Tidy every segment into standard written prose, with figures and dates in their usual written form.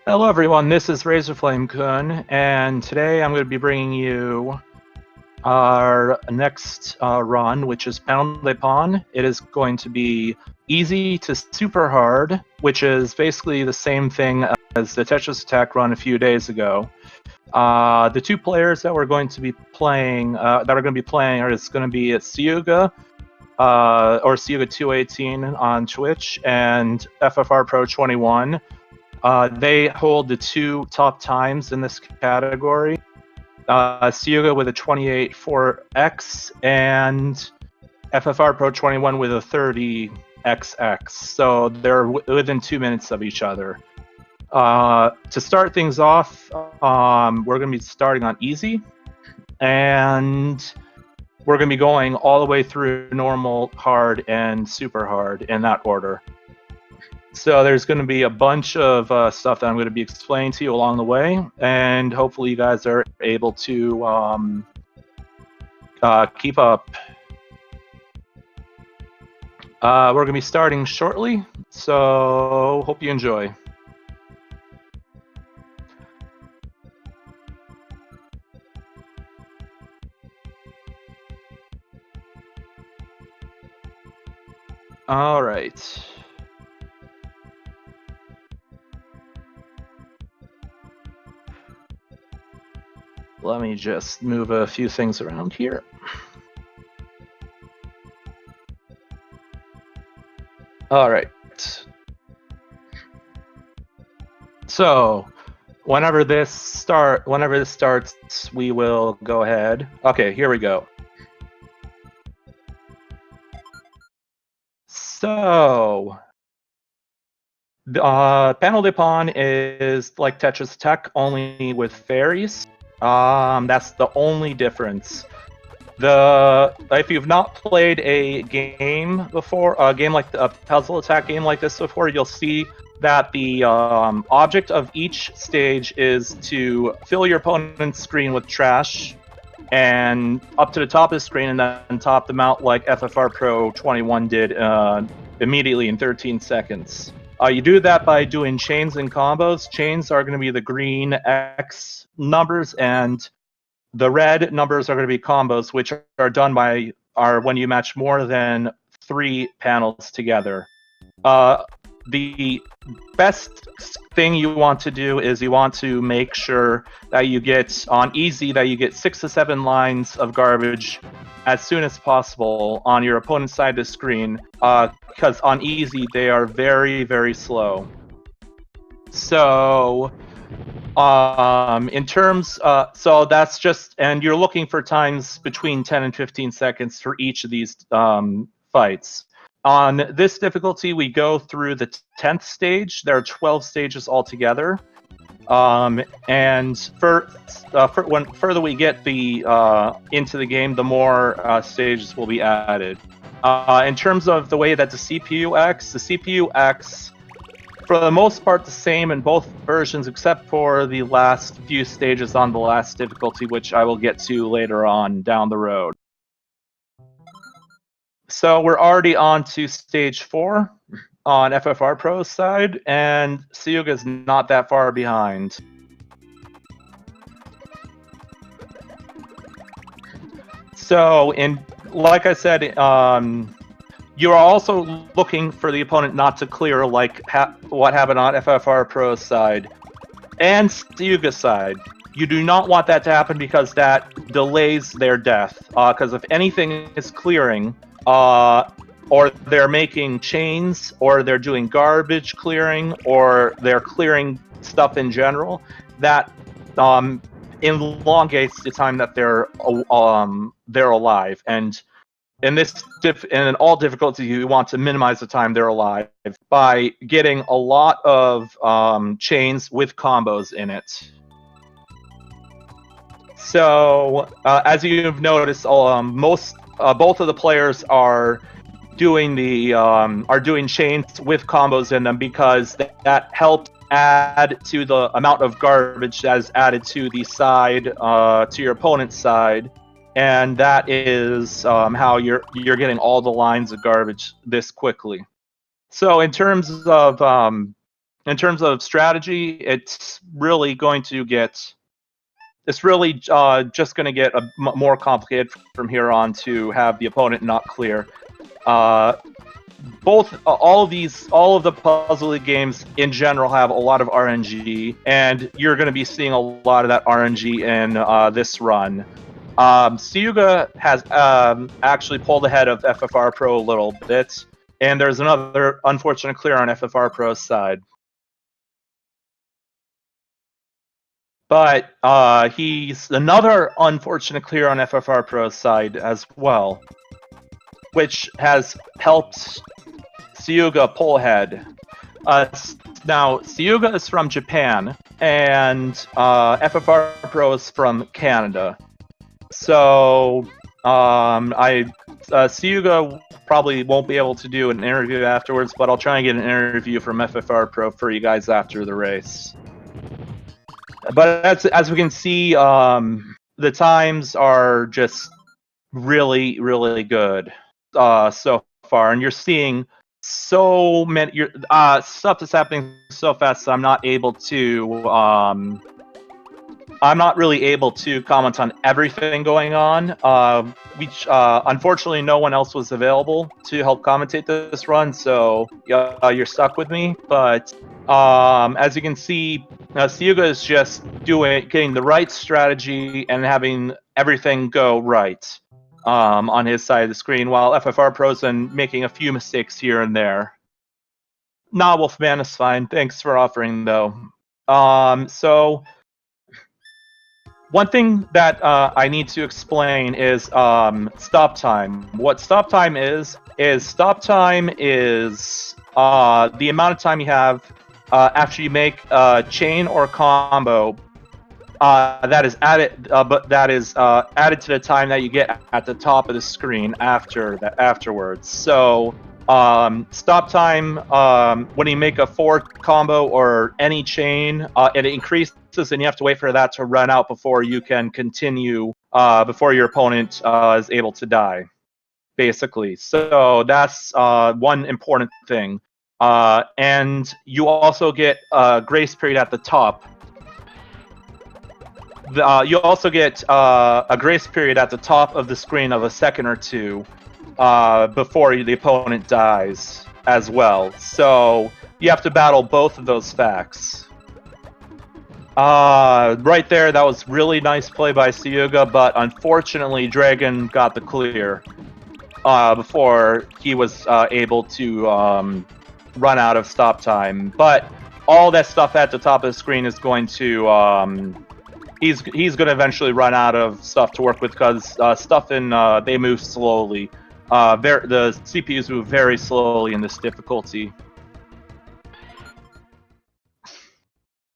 Hello everyone, this is Razorflame-kun, and today I'm going to be bringing you our next run, which is Panel de Pon. It is going to be easy to super hard, which is basically the same thing as the Tetris Attack run a few days ago. The two players that we're going to be playing, are going to be Siuga, or Siuga218 on Twitch, and FFR Pro 21. They hold the two top times in this category. Siuga with a 28.4x and FFR Pro 21 with a 30xx. So they're within 2 minutes of each other. To start things off, we're going to be starting on easy, and we're going to be going all the way through normal, hard, and super hard in that order. So there's going to be a bunch of stuff that I'm going to be explaining to you along the way, and hopefully you guys are able to keep up. We're going to be starting shortly, so hope you enjoy. All right. Let me just move a few things around here. All right. So, whenever this starts, we will go ahead. Okay, here we go. So, Panel de Pon is like Tetris Attack, only with fairies. That's the only difference. If you've not played a game before, a puzzle attack game like this before, you'll see that the object of each stage is to fill your opponent's screen with trash, and up to the top of the screen, and then top them out like FFR Pro 21 did immediately in 13 seconds. You do that by doing chains and combos. Chains are going to be the green X numbers, and the red numbers are going to be combos, which are done when you match more than 3 panels together. The best thing you want to do is you want to make sure that you get, on easy, that you get 6 to 7 lines of garbage as soon as possible on your opponent's side of the screen, because on easy they are very, very slow. So, in terms, so that's just, and you're looking for times between 10 and 15 seconds for each of these fights. On this difficulty, we go through the 10th stage. There are 12 stages altogether. And when further we get into the game, the more stages will be added. In terms of the way that the CPU acts, for the most part, the same in both versions, except for the last few stages on the last difficulty, which I will get to later on down the road. So we're already on to stage 4 on FFR Pro's side, and Siuga's not that far behind. So, like I said, you are also looking for the opponent not to clear, like what happened on FFR Pro's side and Siuga's side. You do not want that to happen because that delays their death. Because if anything is clearing, or they're making chains, or they're doing garbage clearing, or they're clearing stuff in general, that elongates the time that they're alive. And in all difficulties, you want to minimize the time they're alive by getting a lot of chains with combos in it. So, as you've noticed, both of the players are doing chains with combos in them, because that helps add to the amount of garbage that is added to the side, to your opponent's side, and that is how you're getting all the lines of garbage this quickly. So in terms of in terms of strategy, it's really going to get. It's really just going to get more complicated from here on to have the opponent not clear. All of the puzzle games in general have a lot of RNG, and you're going to be seeing a lot of that RNG in this run. Siuga has actually pulled ahead of FFR Pro a little bit, and there's another unfortunate clear on FFR Pro's side. But he's another unfortunate clear on FFR Pro's side as well, which has helped Siuga pull ahead. Now, Siuga is from Japan, and FFR Pro is from Canada. So, Siuga probably won't be able to do an interview afterwards, but I'll try and get an interview from FFR Pro for you guys after the race. But as we can see, the times are just really, really good so far, and you're seeing so many stuff that's happening so fast. So I'm not able to. I'm not really able to comment on everything going on. Unfortunately, no one else was available to help commentate this run, so you're stuck with me. But as you can see, Siuga is just getting the right strategy and having everything go right on his side of the screen, while FFR Pro's been making a few mistakes here and there. Nah, Wolfman is fine. Thanks for offering, though. So one thing that I need to explain is stop time. What stop time is stop time is the amount of time you have after you make a chain or combo that is added, added to the time that you get at the top of the screen afterwards. So stop time when you make a 4 combo or any chain, it increases, and you have to wait for that to run out before you can continue. Before your opponent is able to die, basically. So that's one important thing. And you also get a grace period at the top. You also get a grace period at the top of the screen of a second or two before the opponent dies as well. So you have to battle both of those facts. Right there, that was really nice play by Siuga, but unfortunately Dragon got the clear before he was able to run out of stop time. But all that stuff at the top of the screen is going to he's going to eventually run out of stuff to work with, because stuff in they move slowly. The CPUs move very slowly in this difficulty.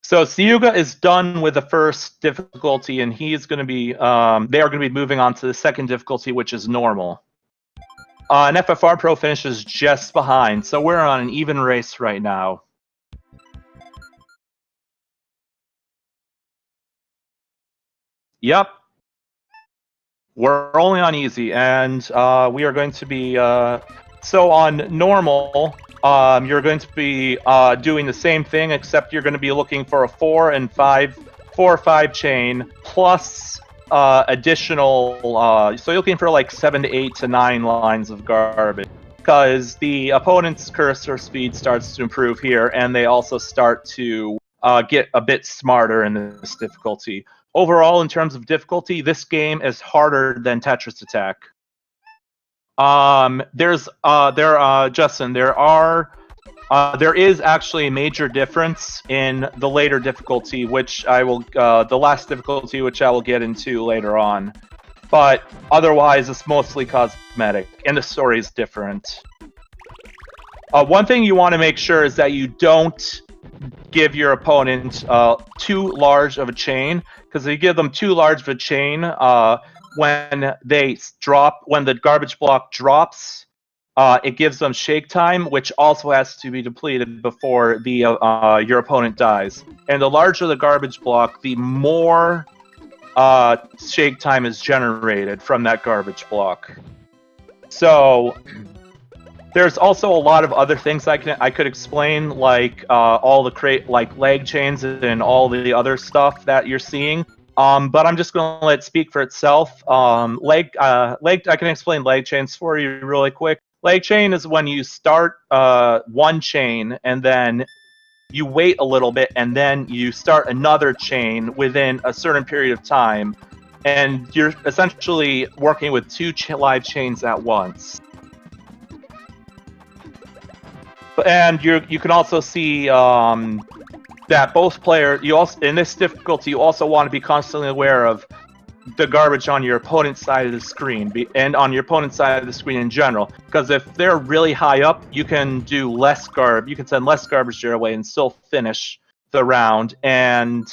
So Siuga is done with the first difficulty, and he's going to be they are going to be moving on to the second difficulty, which is normal. And FFR Pro finishes just behind, so we're on an even race right now. Yep. We're only on easy, and we are going to be... so on normal, you're going to be doing the same thing, except you're going to be looking for a 4 or 5 chain, plus additional... so you're looking for like 7 to 8 to 9 lines of garbage, because the opponent's cursor speed starts to improve here, and they also start to get a bit smarter in this difficulty. Overall, in terms of difficulty, this game is harder than Tetris Attack. Justin, there is actually a major difference in the later difficulty, which I will, the last difficulty, which I will get into later on. But otherwise, it's mostly cosmetic, and the story is different. One thing you want to make sure is that you don't give your opponent too large of a chain, because if you give them too large of a chain, when the garbage block drops, it gives them shake time, which also has to be depleted before your opponent dies. And the larger the garbage block, the more shake time is generated from that garbage block. So There's also a lot of other things I could explain, like all the like leg chains and all the other stuff that you're seeing. But I'm just going to let it speak for itself. Leg, I can explain leg chains for you really quick. Leg chain is when you start one chain and then you wait a little bit and then you start another chain within a certain period of time, and you're essentially working with two live chains at once. And you can also see that both players, in this difficulty, you also want to be constantly aware of the garbage on your opponent's side of the screen, and on your opponent's side of the screen in general. Because if they're really high up, you can do less you can send less garbage their way and still finish the round. And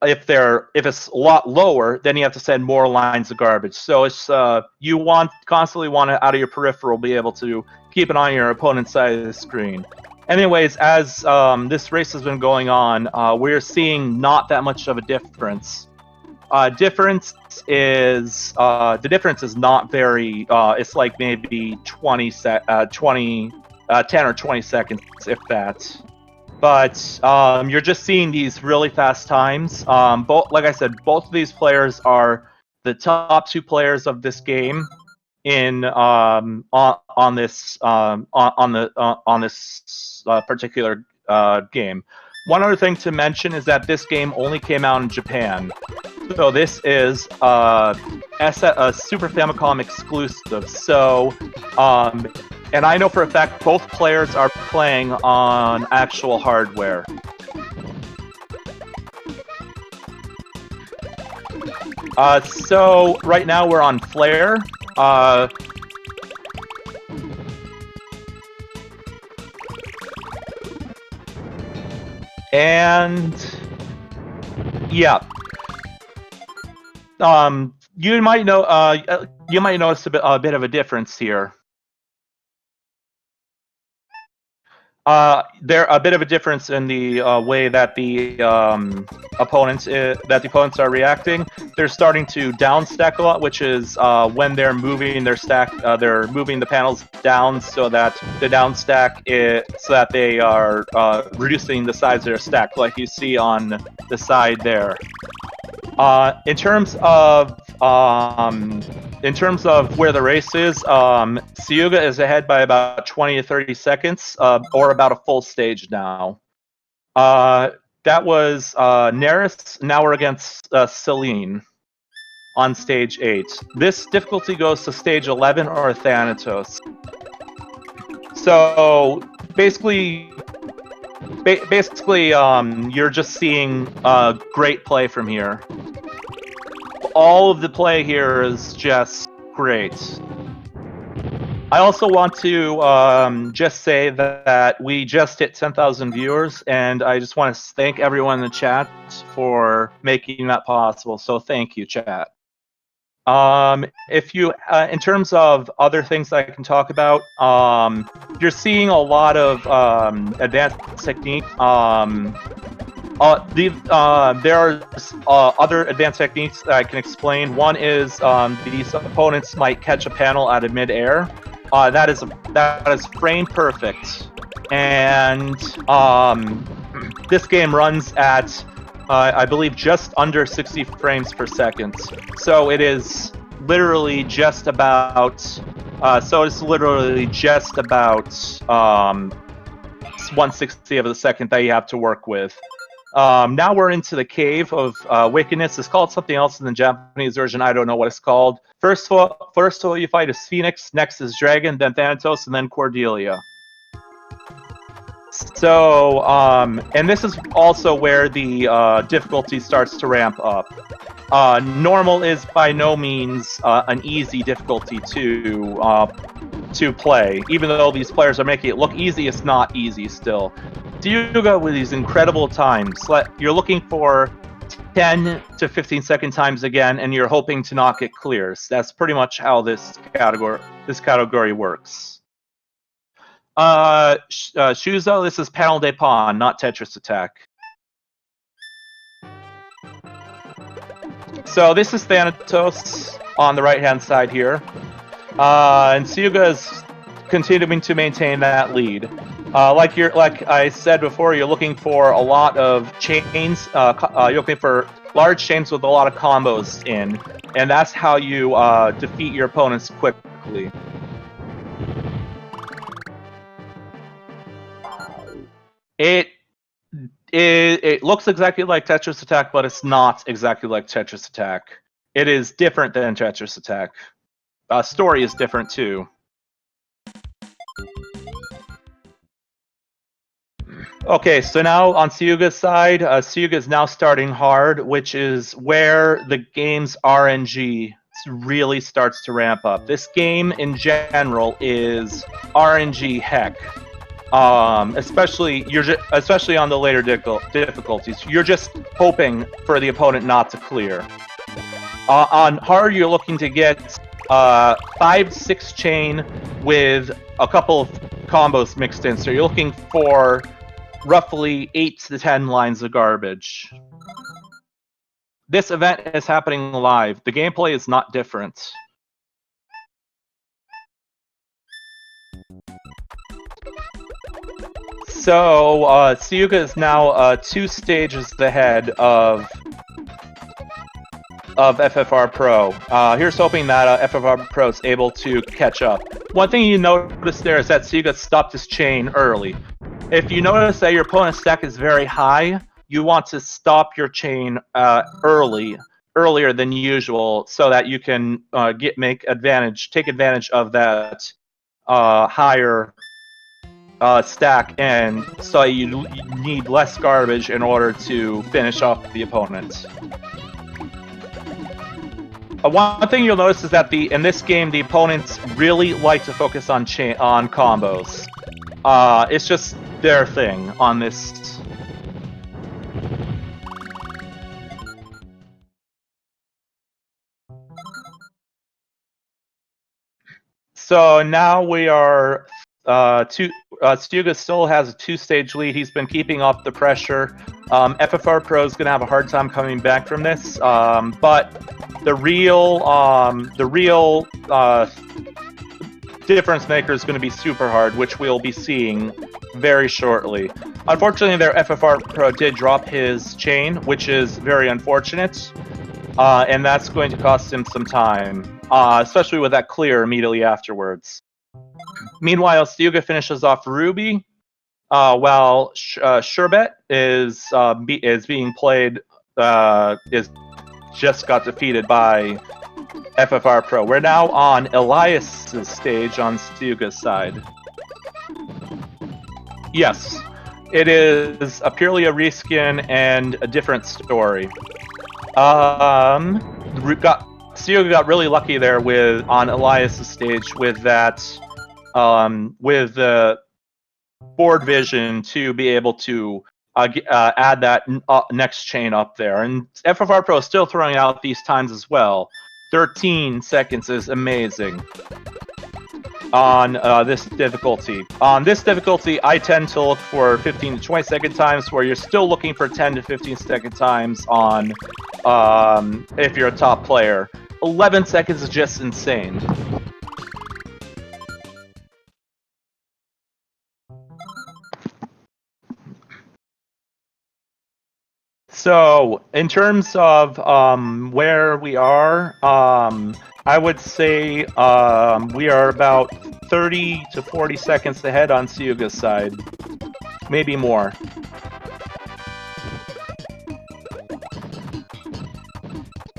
if it's a lot lower, then you have to send more lines of garbage. So it's you constantly want to, out of your peripheral, be able to keep an eye on your opponent's side of the screen. Anyways, as this race has been going on, we're seeing not that much of a difference. The difference is not very. It's like maybe 10 or 20 seconds, if that. But you're just seeing these really fast times. Like I said, both of these players are the top two players of this game in on this particular game. One other thing to mention is that this game only came out in Japan, so this is a Super Famicom exclusive. So, and I know for a fact both players are playing on actual hardware. So right now we're on Flare. And yeah, you might notice a bit of a difference here. There a bit of a difference in the way that the opponents are reacting. They're starting to down stack a lot, which is when they're moving their stack. They're moving the panels down so that the down stack so that they are reducing the size of their stack, like you see on the side there. In terms of where the race is, Siuga is ahead by about 20 to 30 seconds, or about a full stage now. That was Neris. Now we're against Celine on stage 8. This difficulty goes to stage 11 or Thanatos. So basically, you're just seeing great play from here. All of the play here is just great. I also want to just say that we just hit 10,000 viewers, and I just want to thank everyone in the chat for making that possible. So thank you, chat. If you, in terms of other things I can talk about, you're seeing a lot of advanced technique. There are other advanced techniques that I can explain. One is these opponents might catch a panel out of mid-air. That is frame perfect, and this game runs at I believe just under 60 frames per second. So it is literally just about. So it's literally just about 1/60 of a second that you have to work with. Now we're into the Cave of Wickedness. It's called something else in the Japanese version. I don't know what it's called. First of all, you fight as Phoenix, next is Dragon, then Thanatos, and then Cordelia. So, and this is also where the difficulty starts to ramp up. Normal is by no means an easy difficulty to play. Even though these players are making it look easy, it's not easy still. Dyuga with these incredible times. You're looking for 10 to 15 second times again, and you're hoping to not get clears. That's pretty much how this category works. Shuzo, this is Panel de Pawn, not Tetris Attack. So this is Thanatos on the right-hand side here. And Siuga is continuing to maintain that lead. Like I said before, you're looking for a lot of chains. You're looking for large chains with a lot of combos in, and that's how you defeat your opponents quickly. It looks exactly like Tetris Attack, but it's not exactly like Tetris Attack. It is different than Tetris Attack. Story is different too. Okay, so now on Suyuga's side, Suyuga is now starting hard, which is where the game's RNG really starts to ramp up. This game in general is RNG heck. Especially on the later difficulties, you're just hoping for the opponent not to clear. On hard, you're looking to get 5-6 chain with a couple of combos mixed in, so you're looking for roughly 8 to 10 lines of garbage. This event is happening live. The gameplay is not different. So, Suyuga is now 2 stages ahead of FFR Pro. Here's hoping that FFR Pro is able to catch up. One thing you notice there is that Suyuga stopped his chain early. If you notice that your opponent's stack is very high, you want to stop your chain earlier than usual, so that you can take advantage of that higher stack, and so you need less garbage in order to finish off the opponent. One thing you'll notice is that in this game, the opponents really like to focus on combos. It's just their thing on this. So now we are Suyuga still has a 2-stage lead. He's been keeping up the pressure. FFR Pro is going to have a hard time coming back from this, but the real difference maker is going to be super hard, which we'll be seeing very shortly. Unfortunately, their FFR Pro did drop his chain, which is very unfortunate, and that's going to cost him some time, especially with that clear immediately afterwards. Meanwhile, Suyuga finishes off Ruby, while Sherbet is being played. Is just got defeated by FFR Pro. We're now on Elias's stage on Suyuga's side. Yes, it is purely a reskin and a different story. Suyuga got really lucky there on Elias's stage with that. With the board vision to be able to add that next chain up there. And FFR Pro is still throwing out these times as well. 13 seconds is amazing on this difficulty. On this difficulty, I tend to look for 15 to 20 second times, where you're still looking for 10 to 15 second times on if you're a top player. 11 seconds is just insane. So, in terms of where we are, I would say we are about 30 to 40 seconds ahead on Suyuga's side. Maybe more.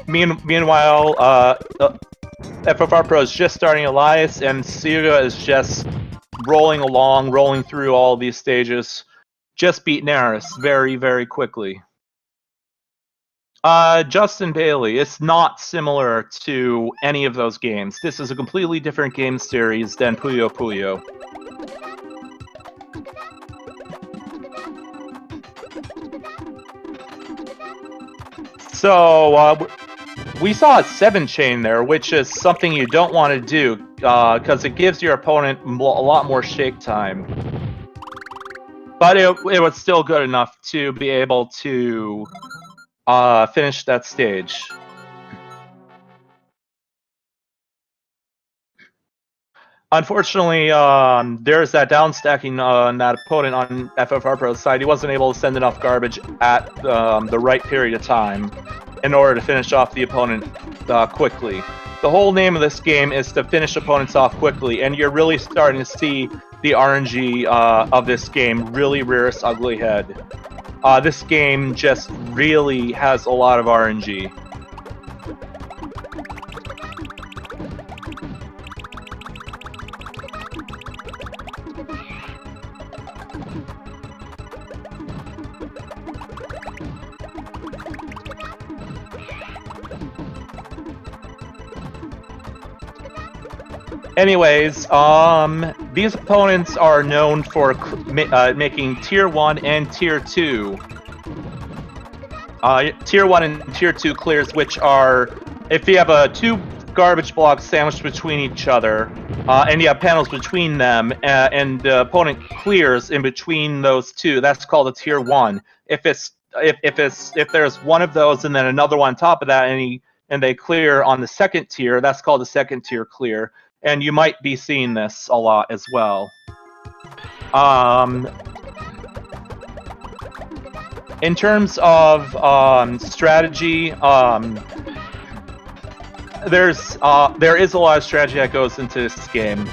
Meanwhile, FFR Pro is just starting Elias, and Suyuga is just rolling through all these stages. Just beat Naris very, very quickly. Justin Bailey. It's not similar to any of those games. This is a completely different game series than Puyo Puyo. So, we saw a 7 chain there, which is something you don't want to do, because it gives your opponent a lot more shake time. But it was still good enough to be able to finish that stage. Unfortunately, there's that downstacking on that opponent on FFR Pro's side. He wasn't able to send enough garbage at the right period of time in order to finish off the opponent quickly. The whole name of this game is to finish opponents off quickly, and you're really starting to see the RNG of this game really rear its ugly head. This game just really has a lot of RNG. Anyways, these opponents are known for making Tier 1 and Tier 2. Tier 1 and Tier 2 clears, which are, if you have two garbage blocks sandwiched between each other, and you have panels between them, and the opponent clears in between those two, that's called a Tier 1. If there's one of those and then another one on top of that, and they clear on the second tier, that's called a second tier clear. And you might be seeing this a lot as well. In terms of strategy, there is a lot of strategy that goes into this game.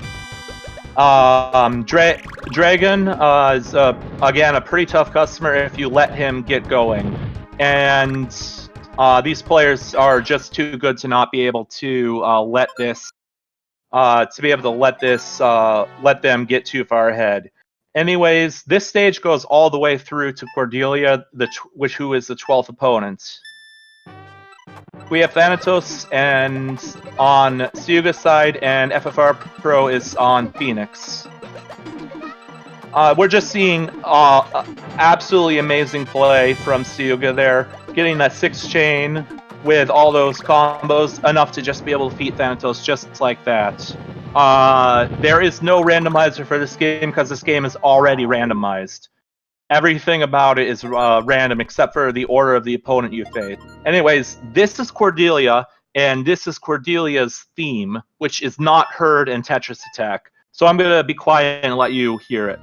Dragon is again a pretty tough customer if you let him get going, and these players are just too good to not be able to let them get too far ahead. Anyways, this stage goes all the way through to Cordelia, who is the 12th opponent. We have Thanatos and on Seuga's side, and FFR Pro is on Phoenix. We're just seeing absolutely amazing play from Seuga there, getting that 6-chain with all those combos, enough to just be able to defeat Thanatos just like that. There is no randomizer for this game because this game is already randomized. Everything about it is random except for the order of the opponent you face. Anyways, this is Cordelia, and this is Cordelia's theme, which is not heard in Tetris Attack. So I'm going to be quiet and let you hear it.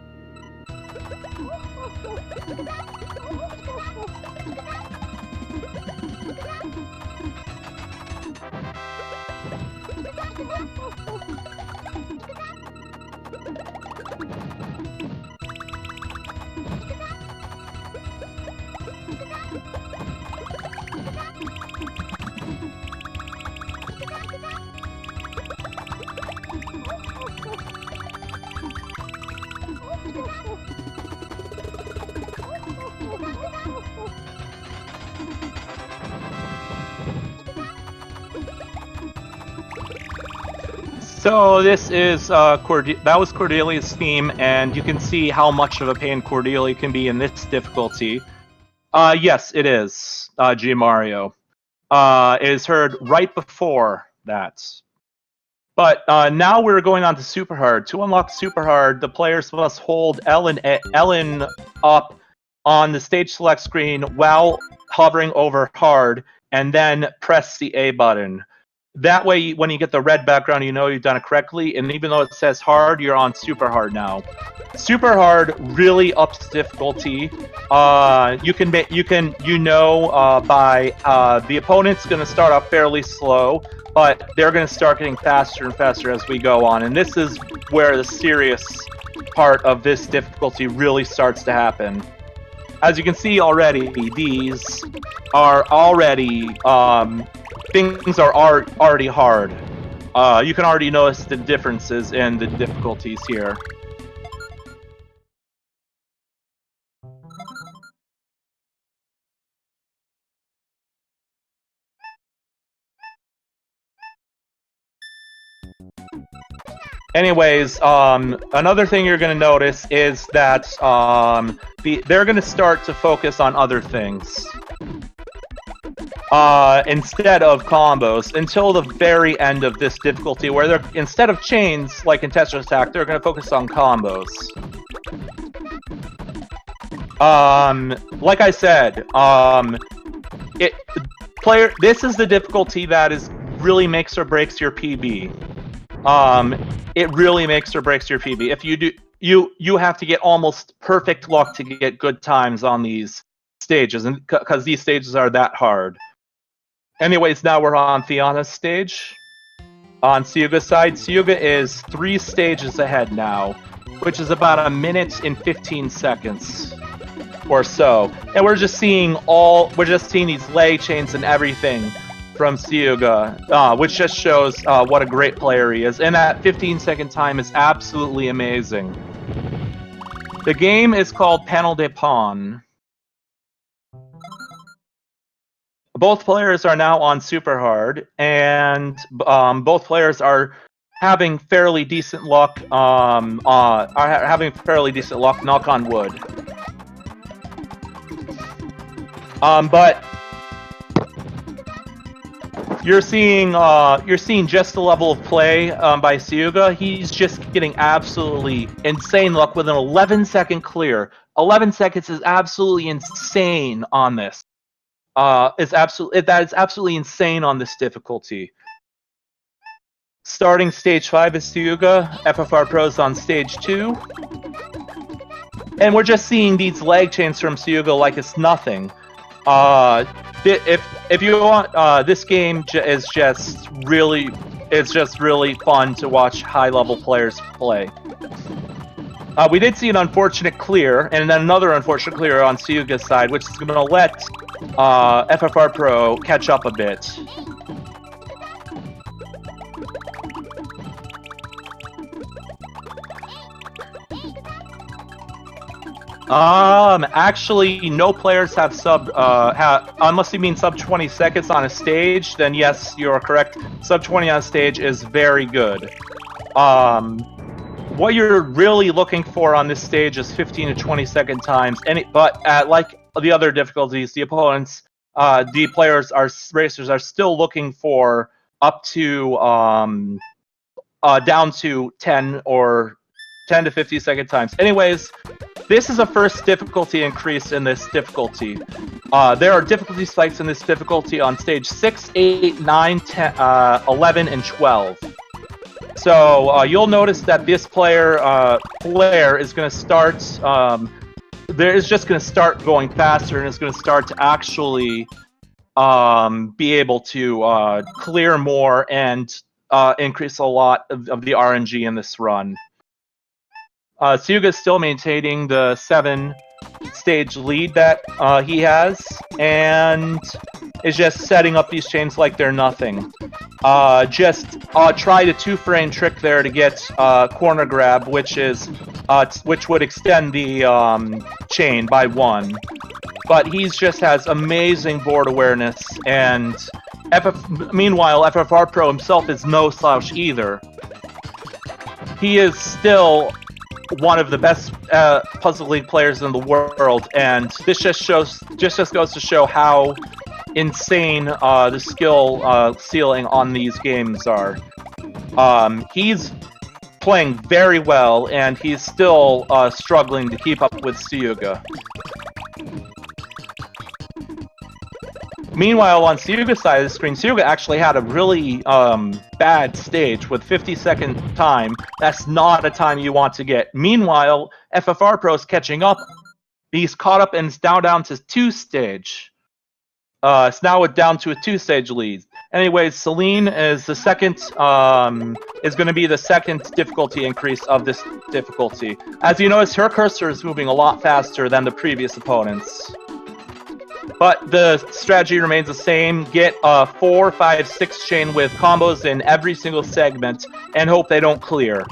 So this is that was Cordelia's theme, and you can see how much of a pain Cordelia can be in this difficulty. Yes, it is, G Mario. It is heard right before that. But now we're going on to Super Hard. To unlock Super Hard, the players must hold L up on the stage select screen while hovering over Hard, and then press the A button. That way, when you get the red background, you know you've done it correctly, and even though it says hard, you're on Super Hard now. Super Hard really ups difficulty. By the opponent's going to start off fairly slow, but they're going to start getting faster and faster as we go on, and this is where the serious part of this difficulty really starts to happen. As you can see already, these are already things are already hard. You can already notice the differences in the difficulties here. Anyways, another thing you're going to notice is that they're going to start to focus on other things. Instead of combos, until the very end of this difficulty, where they're, instead of chains, like in Tetris Attack, they're going to focus on combos. Like I said, this is the difficulty that really makes or breaks your PB. it really makes or breaks your PB. If you do, you have to get almost perfect luck to get good times on these stages, and because these stages are that hard. Anyways, now we're on Fiana's stage. On Siyuga's side, Siyuga is 3 stages ahead now, which is about 1 minute and 15 seconds or so. And we're just seeing these leg chains and everything from Siyuga, which just shows what a great player he is. And that 15-second time is absolutely amazing. The game is called Panel de Pon. Both players are now on super hard, and both players are having fairly decent luck. Knock on wood. But you're seeing just the level of play by Siyuga. He's just getting absolutely insane luck with an 11-second clear. 11 seconds is absolutely insane on this. That is absolutely insane on this difficulty. Starting stage 5 is Siyuga. FFR Pro's on stage 2. And we're just seeing these leg chains from Siyuga like it's nothing. If you want, this game is just really fun to watch high-level players play. We did see an unfortunate clear, and then another unfortunate clear on Siyuga's side, which is going to let FFR Pro catch up a bit. Actually, no players have unless you mean sub 20 seconds on a stage, then yes, you are correct. Sub 20 on a stage is very good. What you're really looking for on this stage is 15 to 20 second times. But like the other difficulties, the opponents, the racers are still looking for up to down to 10 to 50 second times. Anyways, this is a first difficulty increase in this difficulty. There are difficulty spikes in this difficulty on stage 6, 8, 9, 10, 11, and 12. So you'll notice that this player is going to start. Is just going to start going faster, and is going to start to actually be able to clear more and increase a lot of the RNG in this run. Siyuga is still maintaining the 7-stage lead that he has, and is just setting up these chains like they're nothing. Just try the 2-frame trick there to get corner grab, which would extend the chain by 1. But he just has amazing board awareness, and meanwhile, FFR Pro himself is no slouch either. He is still one of the best Puzzle League players in the world, and this just goes to show how insane the skill ceiling on these games are. He's playing very well, and he's still struggling to keep up with Siyuga. Meanwhile, on Siyuga's side of the screen, Siyuga actually had a really bad stage with 50-second time. That's not a time you want to get. Meanwhile, FFR Pro's catching up. He's caught up and is now down to 2-stage. It's now down to a 2-stage lead. Anyways, Celine is the second. Is going to be the second difficulty increase of this difficulty. As you notice, her cursor is moving a lot faster than the previous opponents. But the strategy remains the same. Get a 4, 5, 6 chain with combos in every single segment and hope they don't clear.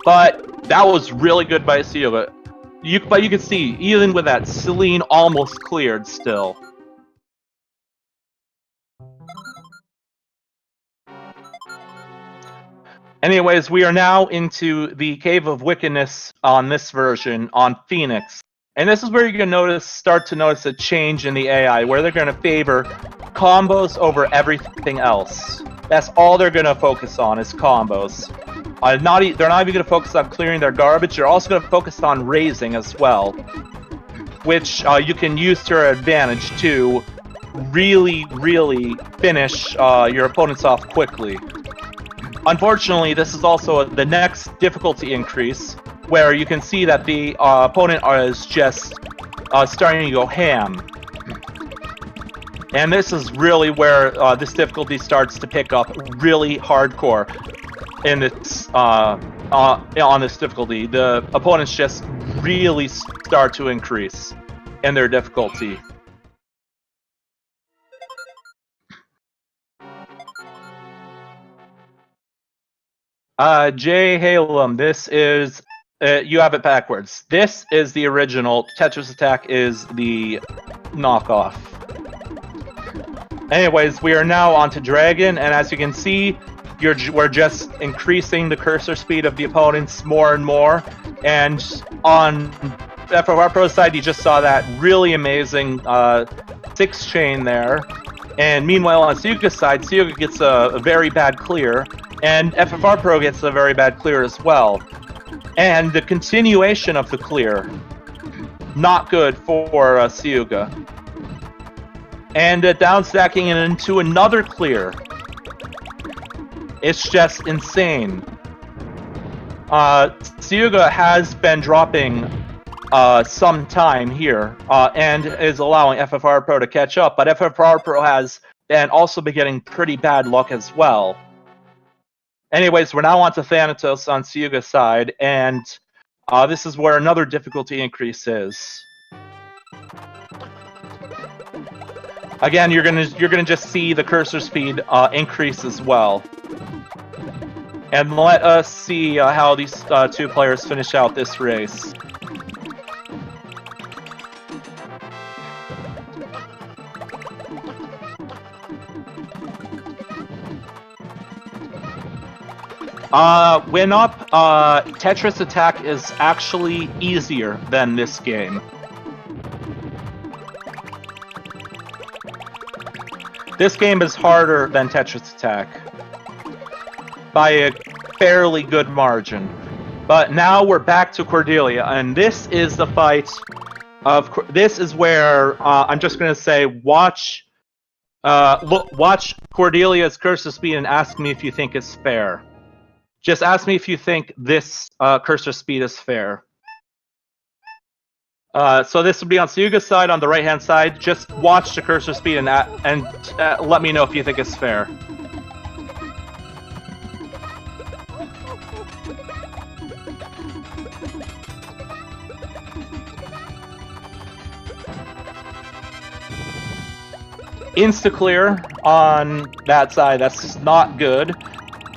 But that was really good by Siyuga. But you can see, even with that, Celine almost cleared still. Anyways, we are now into the Cave of Wickedness on this version on Phoenix. And this is where you're going to start to notice a change in the AI, where they're going to favor combos over everything else. That's all they're going to focus on is combos. They're not even going to focus on clearing their garbage. They're also going to focus on raising as well, which you can use to your advantage to really, really finish your opponents off quickly. unfortunately, this is also the next difficulty increase, where you can see that the opponent is just starting to go ham. And this is really where this difficulty starts to pick up really hardcore in this on this difficulty. The opponents just really start to increase in their difficulty. Jay Halem, this is you have it backwards. This is the original. Tetris Attack is the knockoff. Anyways, we are now on to Dragon, and as you can see, we're just increasing the cursor speed of the opponents more and more. And on FFR Pro side, you just saw that really amazing 6 chain there. And meanwhile, on Suyuka's side, Suyuka gets a very bad clear, and FFR Pro gets a very bad clear as well. And the continuation of the clear, not good for Suyuka. And down stacking it into another clear. It's just insane. Suyuka has been dropping some time here, and is allowing FFR Pro to catch up, but FFR Pro has also been getting pretty bad luck as well. Anyways, we're now on to Thanatos on Suyuka's side, and this is where another difficulty increase is. Again, you're gonna just see the cursor speed increase as well. And let us see how these two players finish out this race. Win up, Tetris Attack is actually easier than this game. This game is harder than Tetris Attack by a fairly good margin. But now we're back to Cordelia, and this is the fight of. This is where I'm just gonna say, watch Cordelia's cursor speed and ask me if you think it's fair. Just ask me if you think this cursor speed is fair. So this would be on Suyuka's side, on the right-hand side. Just watch the cursor speed and let me know if you think it's fair. Insta-clear on that side. That's not good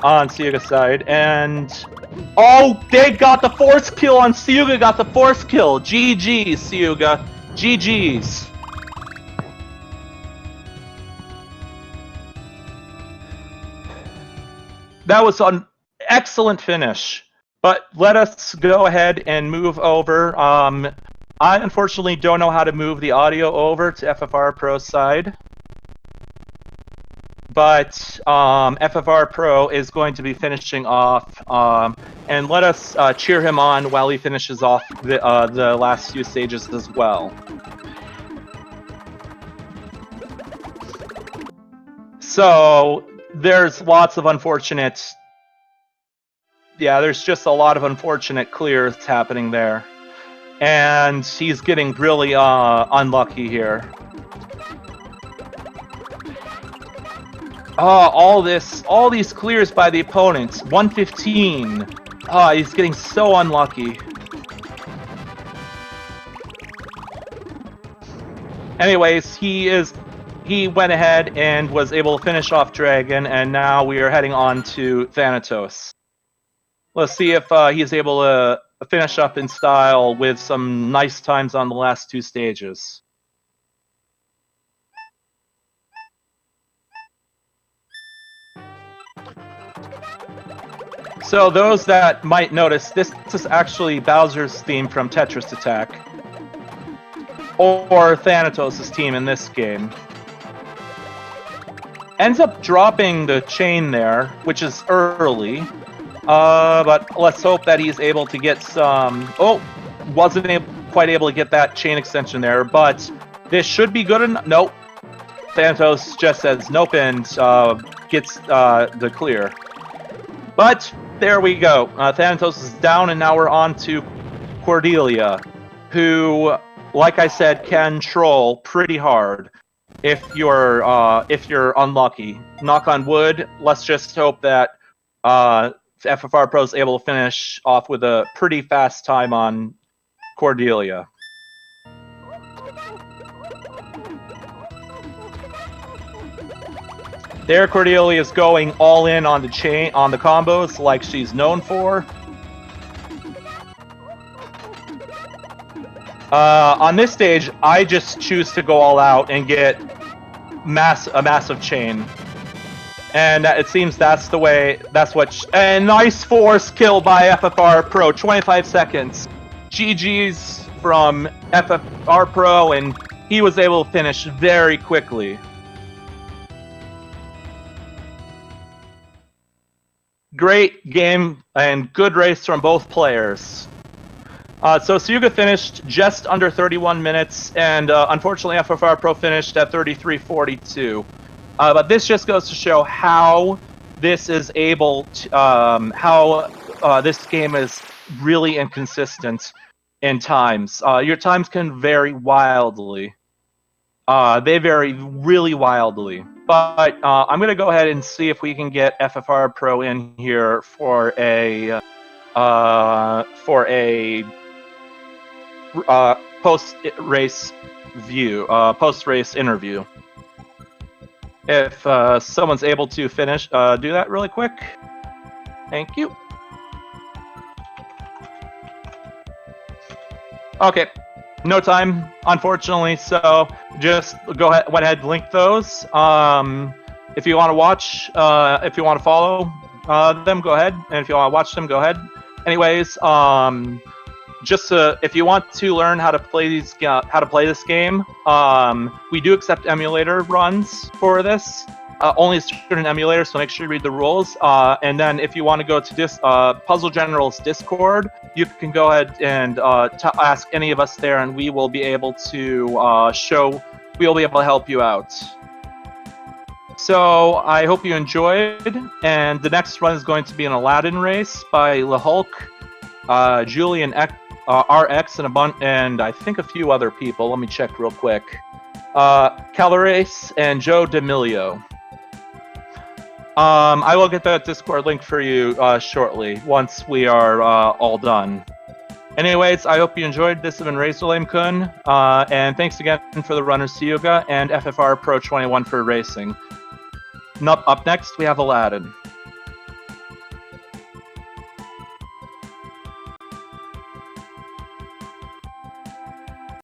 on Suyuka's side. And oh, they got the force kill on Suyuka. Got the force kill. GG's, Suyuka. GG's. That was an excellent finish. But let us go ahead and move over. I unfortunately don't know how to move the audio over to FFR Pro's side. But FFR Pro is going to be finishing off, and let us cheer him on while he finishes off the last few stages as well. So there's lots of unfortunate, there's just a lot of unfortunate clears happening there, and he's getting really unlucky here. All these clears by the opponents. 115. He's getting so unlucky. Anyways, he went ahead and was able to finish off Dragon, and now we are heading on to Thanatos. Let's see if he's able to finish up in style with some nice times on the last 2 stages. So those that might notice, this is actually Bowser's theme from Tetris Attack, or Thanatos' team in this game. Ends up dropping the chain there, which is early, but let's hope that he's able to get some... Oh, wasn't quite able to get that chain extension there, but this should be good enough. Nope. Thanatos just says nope and gets the clear. But there we go. Thanatos is down, and now we're on to Cordelia, who, like I said, can troll pretty hard if you're unlucky. Knock on wood. Let's just hope that FFR Pro is able to finish off with a pretty fast time on Cordelia. There, Cordelia is going all in on the combos like she's known for. On this stage, I just choose to go all out and get a massive chain. And it seems that's the way, and nice force kill by FFR Pro, 25 seconds. GG's from FFR Pro, and he was able to finish very quickly. Great game and good race from both players. So Suga finished just under 31 minutes, and unfortunately FFR Pro finished at 33:42. But this just goes to show how this is able to, this game is really inconsistent in times. Your times can vary wildly. They vary really wildly. But I'm going to go ahead and see if we can get FFR Pro in here for a post-race view, post-race interview. If someone's able to finish, do that really quick. Thank you. Okay, no time, unfortunately, so just went ahead and link those. If you want to watch, if you want to follow them, go ahead. And if you want to watch them, go ahead. Anyways, if you want to learn how to play this game, we do accept emulator runs for this. Only certain emulators, so make sure you read the rules. And then if you want to go to Puzzle General's Discord, you can go ahead and ask any of us there, and we will be able to we'll be able to help you out. So I hope you enjoyed, and the next run is going to be an Aladdin race by LaHulk, Julian RX, and I think a few other people. Let me check real quick. Calarace and Joe D'Amelio. I will get that Discord link for you shortly, once we are all done. Anyways, I hope you enjoyed. This has been Razorlame-kun, and thanks again for the runners Syuga and FFR Pro 21 for racing. Up next, we have Aladdin.